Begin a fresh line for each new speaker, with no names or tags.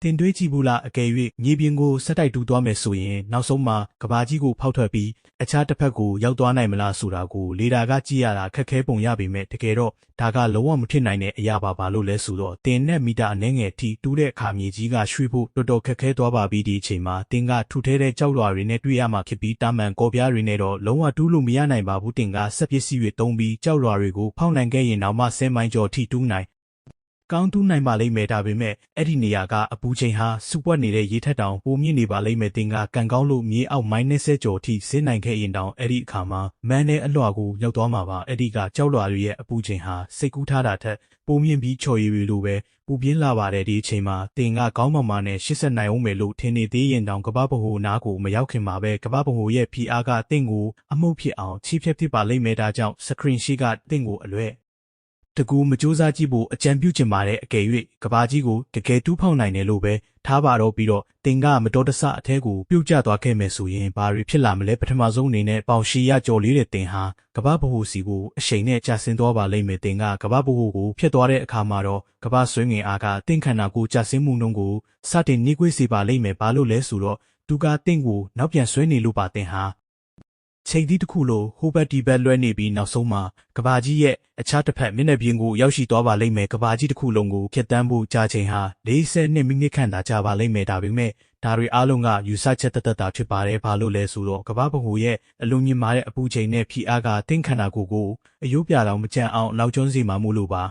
တင်တွေးကြည့်ဘူးလားအကယ်၍မြေပြင်ကိုဆက်တိုက်တူးသွားမယ်ဆိုရင်နောက်ဆုံးမှာကဘာကြီးကိုဖောက်ထွက်ပြီးအခြားတစ်ဖက်ကိုရောက်သွားနိုင်မလားဆိုတာကိုလေဒါကကြည့်ရတာခက်ခဲပုံရပေမဲ့တကယ်တော့ဒါကလုံးဝမဖြစ်နိုင်တဲ့အရာပါလို့လဲဆိုတော့တင်နဲ့မီတာအနည်းငယ်ထိတူးတဲ့အခါမြေကြီးကရွှေ့ဖို့တော်တော်ခက်ခဲသွားပါပြီဒီအချိန်မှာတင်ကထူထဲတဲ့ကြောက်လွှာတွေနဲ့တွေ့ရမှာဖြစ်ပြီးတာမန်ကော်ပြားတွေနဲ့တော့လုံးဝတူးလို့မရနိုင်ပါဘူးတင်ကစက်ပစ္စည်းတွေသုံးပြီးကြောက်လွှာတွေကိုဖောက်နိုင်ခဲ့ရင်နောက်မှ10 မိုင်ကျော်ထိတူးနိုင်ကောင်းတူးနိုင်ပါလိမ့်မယ်ဒါပေမဲ့အဲ့ဒီနေရာကအပူချိန်ဟာစူပွက်နေတဲ့ရေထက်တောင်ပိုမြင့်နေပါလိမ့်မယ်တင်ကကန်ကောင်းလို့မြေအောက်မိုင်း20ကျော်ထိဆင်းနိုင်ခဲ့ရင်တောင်အဲ့ဒီအခါမှာမန်းနဲ့အလွှာကိုရောက်သွားမှာပါအဲ့ဒီကကြောက်လွှာတွေရဲ့အပူချိန်ဟာစိတ်ကူးထားတာထက်ပိုမြင့်ပြီးချော်ရည်တွေလိုပဲပူပြင်းလာပါတယ်ဒီအချိန်မှာတင်ကကောင်းမမာနဲ့80နိုင်အောင်မယ်လို့ထင်နေသေးရင်တောင်ကပ္ပဗဟိုနားကိုမရောက်ခင်မှာပဲကပ္ပဗဟိုရဲ့ PR ကတင့်ကိုအမှုဖြစ်အောင်ချိဖြက်ဖြစ်ပါလိမ့်မယ်ဒါကြောင့် screen ရှိကတင့်ကိုအလွဲတကူမစူးစမ်းကြည့်ဖို့အကြံပြုချင်ပါတယ်အကယ်၍ကဘာကြီးကိုတကယ်တူးဖောက်နိုင်တယ်လို့ပဲထားပါတော့ပြီးတော့တင်ကမတော်တဆအထဲကိုပြုတ်ကျသွားခဲ့မယ်ဆိုရင်ဘာတွေဖြစ်လာမလဲပထမဆုံးအနေနဲ့ပေါင်ရှီရကြော်လေးတဲ့တင်ဟာကဘာဗဟိုစီကိုအရှိန်နဲ့ကျဆင်းသွားပါလိမ့်မယ်တင်ကကဘာဗဟိုကိုဖျက်သွားတဲ့အခါမှာတော့ကဘာဆွေးငင်အားကတင့်ခန္ဓာကိုကျဆင်းမှုနှုန်းကိုစတင်နှိကွေးစေပါလိမ့်မယ်ဘာလို့လဲဆိုတော့သူကတင့်ကိုနောက်ပြန်ဆွဲနေလို့ပါတင်ဟာချိန်သီးတစ်ခုလိုဟိုဘက်ဒီဘက်လွှဲနေပြီးနောက်ဆုံးမှာကဘာကြီးရဲ့အခြားတစ်ဖက်မျက်နှာပြင်ကိုရောက်ရှိသွားပါလိမ့်မယ်ကဘာကြီးတစ်ခုလုံးကိုဖျက်ဆီးဖို့ကြာချိန်ဟာ42မိနစ်ခန့်သာကြာပါလိမ့်မယ်ဒါပေမဲ့ဒါတွေအားလုံးကယူဆချက်တသက်တာဖြစ်ပါတယ်ဘာလို့လဲဆိုတော့ကဘာဗဟိုရဲ့အလုံးမြင့်မာတဲ့အပူချိန်နဲ့ဖိအားကတင့်ခန္ဓာကိုယ်ကိုအယိုးပြတော်မကြံအောင်လောက်ကျွန်းစီမှာမို့လို့ပါ